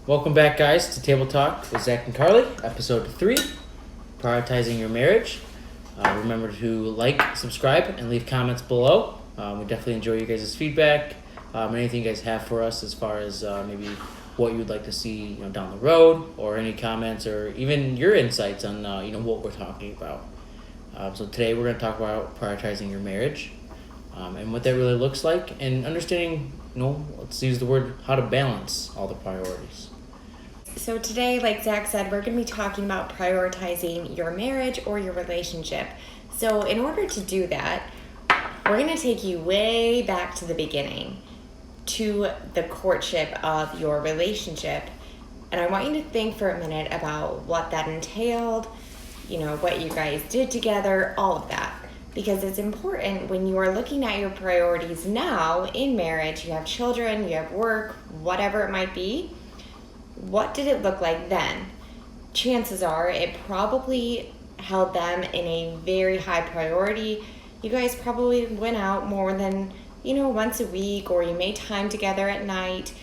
Welcome back, guys, to Table Talk with Zach and Carly, episode 3, Prioritizing Your Marriage. Remember to like, subscribe, and leave comments below. We definitely enjoy you guys' feedback. Anything you guys have for us as far as maybe what you would like to see down the road, or any comments, or even your insights on what we're talking about. So today we're going to talk about prioritizing your marriage and what that really looks like, and understanding, let's use the word, how to balance all the priorities. So today, like Zach said, we're going to be talking about prioritizing your marriage or your relationship. So in order to do that, we're going to take you way back to the beginning, to the courtship of your relationship. And I want you to think for a minute about what that entailed, what you guys did together, all of that. Because it's important when you are looking at your priorities now in marriage, you have children, you have work, whatever it might be. What did it look like then? Chances are it probably held them in a very high priority. You guys probably went out more than, once a week, or you made time together at night,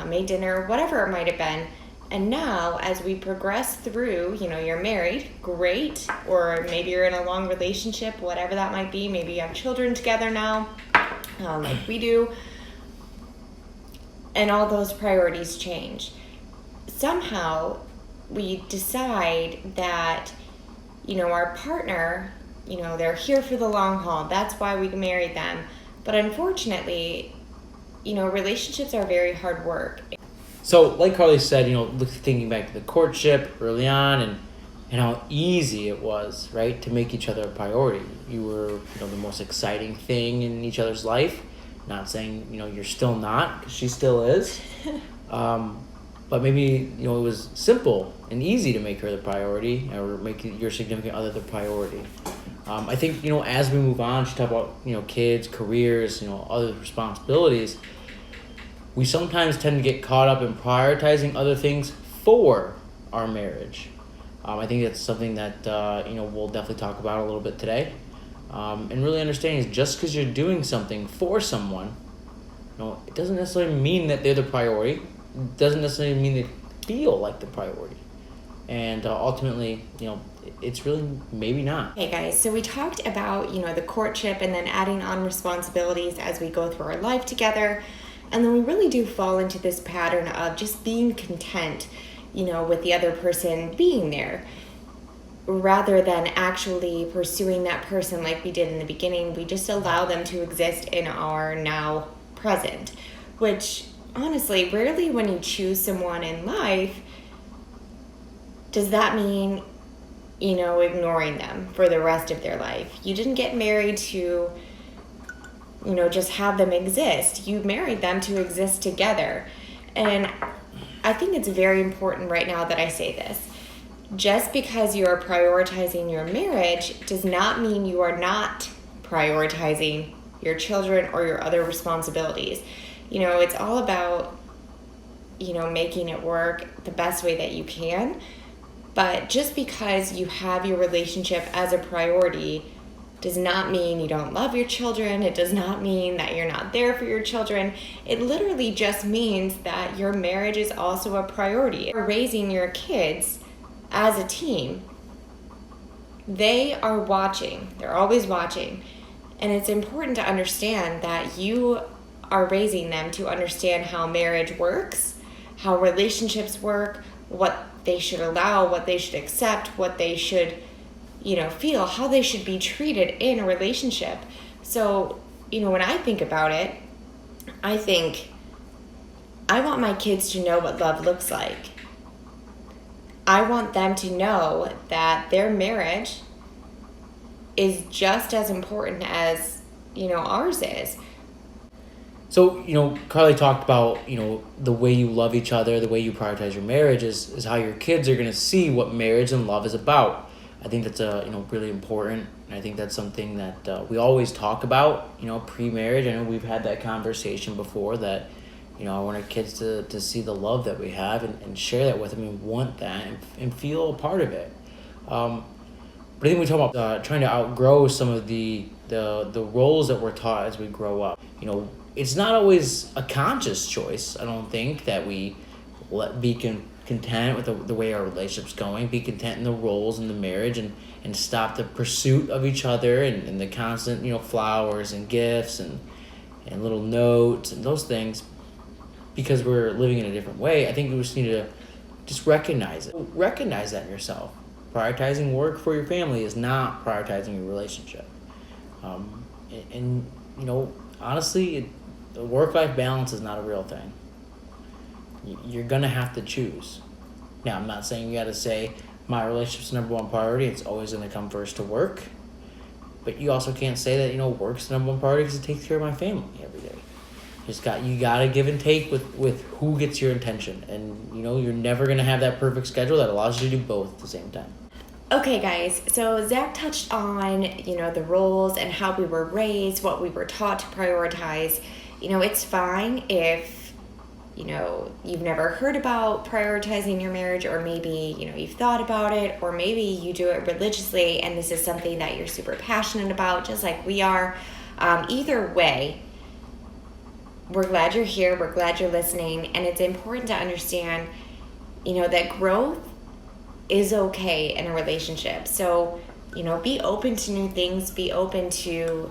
made dinner, whatever it might have been. And now, as we progress through, you're married, great, or maybe you're in a long relationship, whatever that might be. Maybe you have children together now, like we do. And all those priorities change. Somehow we decide that, our partner, they're here for the long haul. That's why we married them. But unfortunately, relationships are very hard work. So, like Carly said, thinking back to the courtship early on and how easy it was, right, to make each other a priority. You were, the most exciting thing in each other's life. Not saying, you're still not, because she still is. But maybe, it was simple and easy to make her the priority, or make your significant other the priority. I think, as we move on, she talked about, kids, careers, other responsibilities. We sometimes tend to get caught up in prioritizing other things for our marriage. I think that's something that, we'll definitely talk about a little bit today. And really understanding is just because you're doing something for someone, it doesn't necessarily mean that they're the priority. It doesn't necessarily mean they feel like the priority. And ultimately, it's really maybe not. Hey guys, so we talked about, the courtship and then adding on responsibilities as we go through our life together. And then we really do fall into this pattern of just being content, with the other person being there, rather than actually pursuing that person like we did in the beginning. We just allow them to exist in our now present, which honestly, rarely when you choose someone in life, does that mean, ignoring them for the rest of their life. You didn't get married to, just have them exist. You married them to exist together. And I think it's very important right now that I say this. Just because you are prioritizing your marriage does not mean you are not prioritizing your children or your other responsibilities. It's all about, making it work the best way that you can. But just because you have your relationship as a priority does not mean you don't love your children. It does not mean that you're not there for your children. It literally just means that your marriage is also a priority. You're raising your kids as a team. They are watching. They're always watching. And it's important to understand that you are raising them to understand how marriage works, how relationships work, what they should allow, what they should accept, what they should, feel, how they should be treated in a relationship. So, when I think about it, I think I want my kids to know what love looks like. I want them to know that their marriage is just as important as, ours is. So, Carly talked about, the way you love each other, the way you prioritize your marriage is how your kids are going to see what marriage and love is about. I think that's, really important. And I think that's something that we always talk about, pre-marriage. I know we've had that conversation before that, I want our kids to see the love that we have and share that with them and want that and feel a part of it. But I think we talk about trying to outgrow some of the roles that we're taught as we grow up. It's not always a conscious choice, I don't think, that we content with the way our relationship's going, be content in the roles in the marriage, and stop the pursuit of each other and the constant, flowers and gifts and little notes and those things, because we're living in a different way. I think we just need to just recognize it. Recognize that in yourself. Prioritizing work for your family is not prioritizing your relationship. Honestly, the work-life balance is not a real thing. You're going to have to choose. Now, I'm not saying you got to say, my relationship's number one priority, it's always going to come first to work. But you also can't say that, work's the number one priority because it takes care of my family every day. You got to give and take with who gets your attention. And, you're never going to have that perfect schedule that allows you to do both at the same time. Okay, guys, so Zach touched on, the roles and how we were raised, what we were taught to prioritize. It's fine if, you've never heard about prioritizing your marriage, or maybe, you've thought about it, or maybe you do it religiously and this is something that you're super passionate about, just like we are. Either way, we're glad you're here. We're glad you're listening. And it's important to understand, that growth is okay in a relationship. So, be open to new things, be open to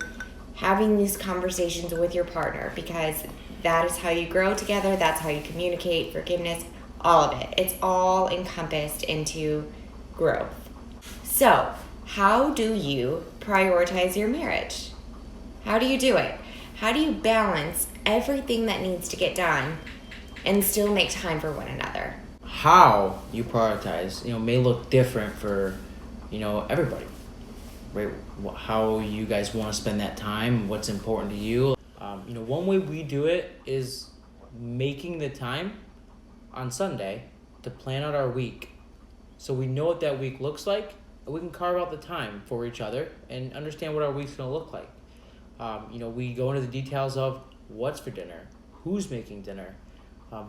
having these conversations with your partner, because that is how you grow together. That's how you communicate, forgiveness, all of it. It's all encompassed into growth. So, how do you prioritize your marriage? How do you do it? How do you balance everything that needs to get done and still make time for one another? How you prioritize, may look different for, everybody, right? How you guys want to spend that time, what's important to you. One way we do it is making the time on Sunday to plan out our week. So we know what that week looks like, and we can carve out the time for each other and understand what our week's going to look like. We go into the details of what's for dinner, who's making dinner,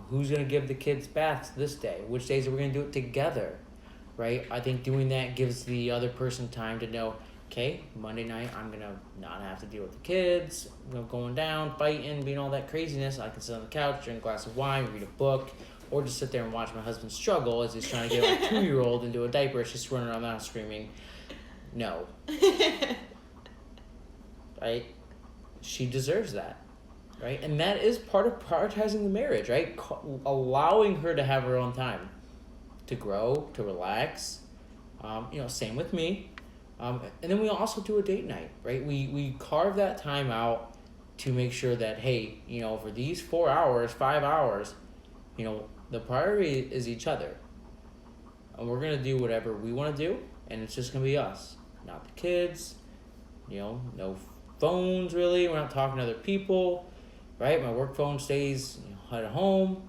who's going to give the kids baths this day, which days are we going to do it together, right? I think doing that gives the other person time to know, okay, Monday night I'm going to not have to deal with the kids, going down, fighting, being all that craziness. I can sit on the couch, drink a glass of wine, read a book, or just sit there and watch my husband struggle as he's trying to get a 2-year-old into a diaper. She's running around the house screaming, no. Right? She deserves that. Right? And that is part of prioritizing the marriage, right? Allowing her to have her own time to grow, to relax. Same with me. And then we also do a date night, right? We carve that time out to make sure that, hey, for these 4 hours, 5 hours, the priority is each other. And we're going to do whatever we want to do, and it's just going to be us, not the kids, no phones really. We're not talking to other people. Right, my work phone stays at home.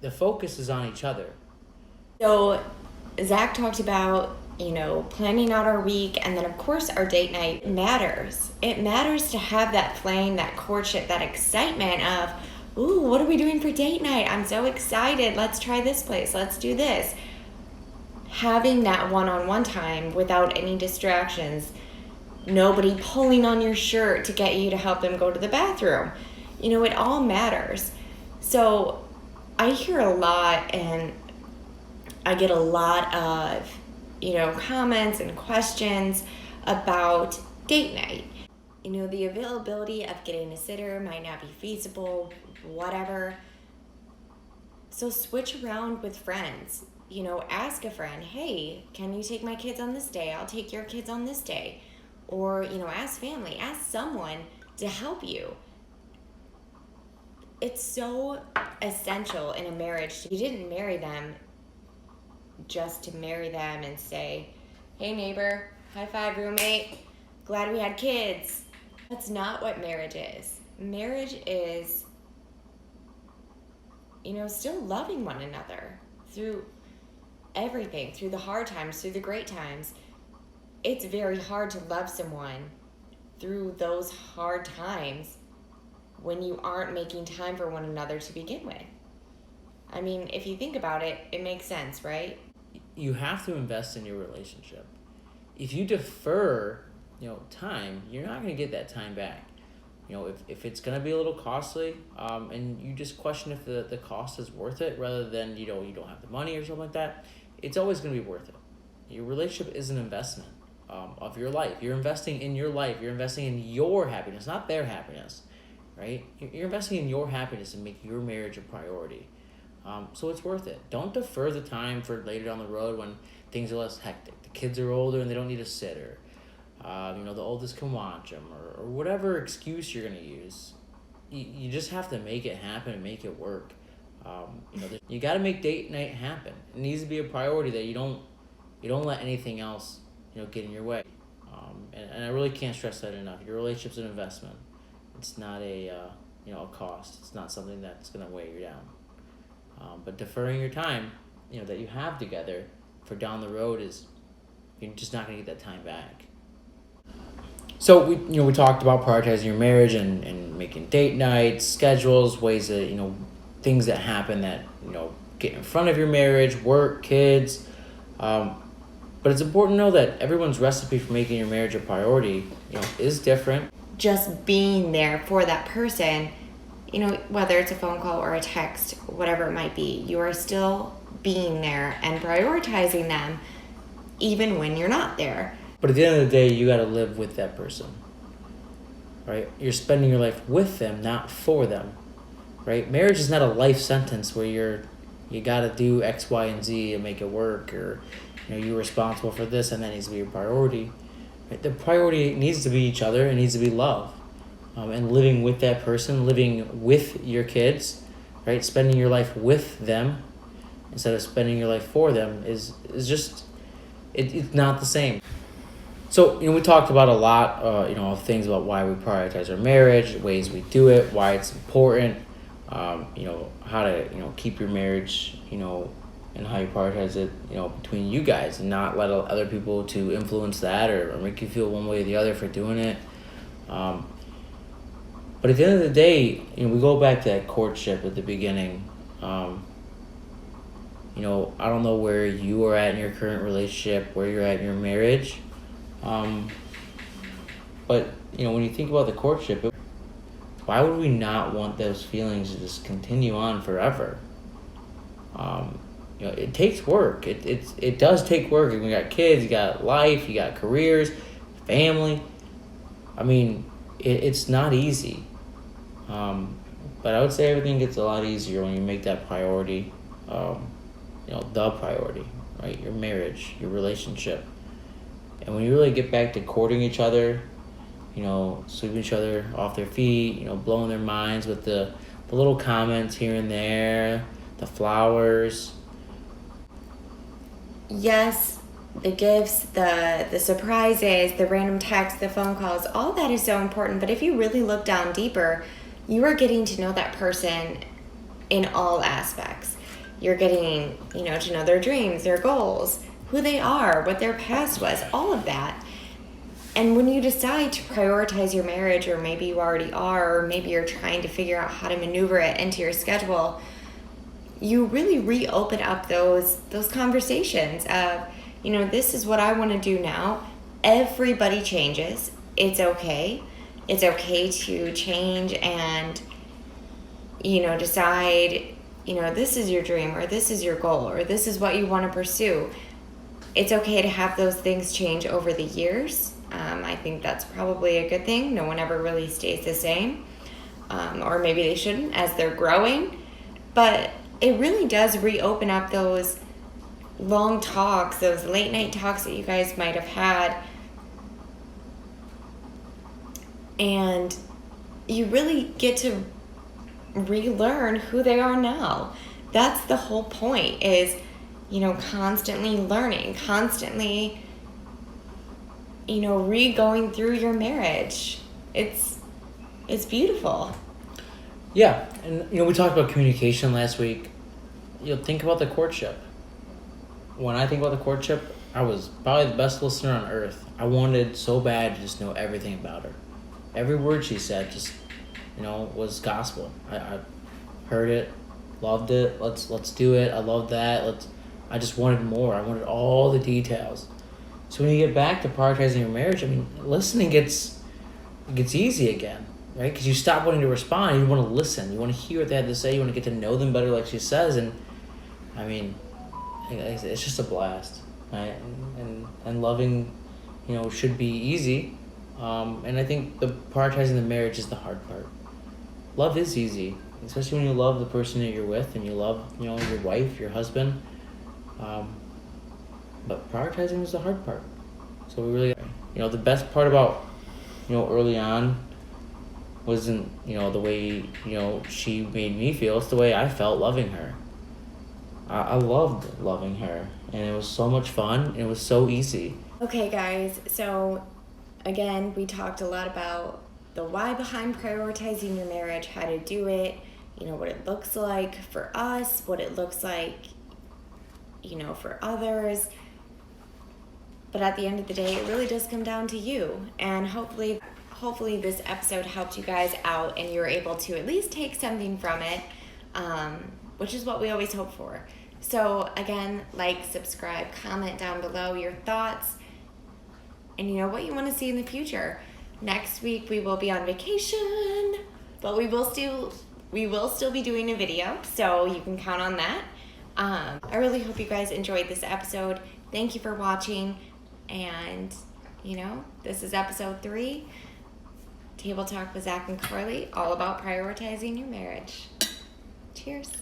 The focus is on each other. So Zach talked about, planning out our week, and then of course our date night matters. It matters to have that flame, that courtship, that excitement of, ooh, what are we doing for date night? I'm so excited. Let's try this place. Let's do this. Having that one-on-one time without any distractions. Nobody pulling on your shirt to get you to help them go to the bathroom. It all matters. So I hear a lot, and I get a lot of, comments and questions about date night. The availability of getting a sitter might not be feasible, whatever. So switch around with friends. Ask a friend, hey, can you take my kids on this day? I'll take your kids on this day. Or, ask family, ask someone to help you. It's so essential in a marriage. You didn't marry them just to marry them and say, hey neighbor, high five roommate, glad we had kids. That's not what marriage is. Marriage is, still loving one another through everything, through the hard times, through the great times. It's very hard to love someone through those hard times when you aren't making time for one another to begin with. I mean, if you think about it, it makes sense, right? You have to invest in your relationship. If you defer, time, you're not going to get that time back. if it's gonna be a little costly, and you just question if the cost is worth it, rather than you don't have the money or something like that, it's always gonna be worth it. Your relationship is an investment of your life. You're investing in your life. You're investing in your happiness, not their happiness, right? You're investing in your happiness and make your marriage a priority. So it's worth it. Don't defer the time for later down the road when things are less hectic. The kids are older and they don't need a sitter. The oldest can watch them, or whatever excuse you're gonna use. You just have to make it happen and make it work. You got to make date night happen. It needs to be a priority that you don't let anything else get in your way. And I really can't stress that enough. Your relationship's an investment. It's not a cost. It's not something that's gonna weigh you down. But deferring your time, that you have together for down the road you're just not gonna get that time back. So we talked about prioritizing your marriage and making date nights, schedules, ways that things that happen that get in front of your marriage, work, kids. But it's important to know that everyone's recipe for making your marriage a priority is different. Just being there for that person, whether it's a phone call or a text, whatever it might be, you are still being there and prioritizing them even when you're not there. But at the end of the day, you got to live with that person, right? You're spending your life with them, not for them, right? Marriage is not a life sentence where you got to do X, Y, and Z and make it work, or you're responsible for this and that needs to be your priority. Right? The priority needs to be each other. It needs to be love, and living with that person, living with your kids, right? Spending your life with them instead of spending your life for them is just it's not the same. So we talked about a lot of things about why we prioritize our marriage, ways we do it, why it's important, how to keep your marriage and how you prioritize it between you guys, and not let other people to influence that or make you feel one way or the other for doing it. But at the end of the day, we go back to that courtship at the beginning. I don't know where you are at in your current relationship, where you're at in your marriage. But when you think about the courtship, why would we not want those feelings to just continue on forever? It takes work. It does take work. You got kids, you got life, you got careers, family. I mean, it's not easy. But I would say everything gets a lot easier when you make that priority, the priority, right? Your marriage, your relationship. And when you really get back to courting each other, sweeping each other off their feet, blowing their minds with the little comments here and there, the flowers. Yes, the gifts, the surprises, the random texts, the phone calls, all that is so important. But if you really look down deeper, you are getting to know that person in all aspects. You're getting, to know their dreams, their goals, who they are, what their past was, all of that. And when you decide to prioritize your marriage, or maybe you already are, or maybe you're trying to figure out how to maneuver it into your schedule, you really reopen up those conversations of, this is what I want to do now. Everybody changes. It's okay. It's okay to change and, decide, this is your dream, or this is your goal, or this is what you want to pursue. It's okay to have those things change over the years. I think that's probably a good thing. No one ever really stays the same. Or maybe they shouldn't as they're growing. But it really does reopen up those long talks, those late night talks that you guys might have had. And you really get to relearn who they are now. That's the whole point, is constantly learning, constantly, re-going through your marriage. It's beautiful. Yeah, and we talked about communication last week. Think about the courtship. When I think about the courtship, I was probably the best listener on earth. I wanted so bad to just know everything about her. Every word she said just, was gospel. I heard it, loved it. Let's do it. I love that. I just wanted more. I wanted all the details. So when you get back to prioritizing your marriage, listening gets easy again. right? Because you stop wanting to respond. You want to listen. You want to hear what they have to say. You want to get to know them better, like she says. And I mean, it's just a blast, right? And loving, should be easy. And I think the prioritizing the marriage is the hard part. Love is easy, especially when you love the person that you're with and you love, your wife, your husband. But prioritizing is the hard part. So we really, the best part about, early on wasn't, the way, she made me feel. It's the way I felt loving her. I loved loving her, and it was so much fun, and it was so easy. Okay, guys, so again, we talked a lot about the why behind prioritizing your marriage, how to do it, what it looks like for us, what it looks like, for others. But at the end of the day, it really does come down to you. And hopefully this episode helped you guys out and you were able to at least take something from it, which is what we always hope for. So again, like, subscribe, comment down below your thoughts and what you want to see in the future. Next week we will be on vacation, but we will still be doing a video, so you can count on that. I really hope you guys enjoyed this episode. Thank you for watching, and this is episode 3, Table Talk with Zach and Carly, all about prioritizing your marriage. Cheers.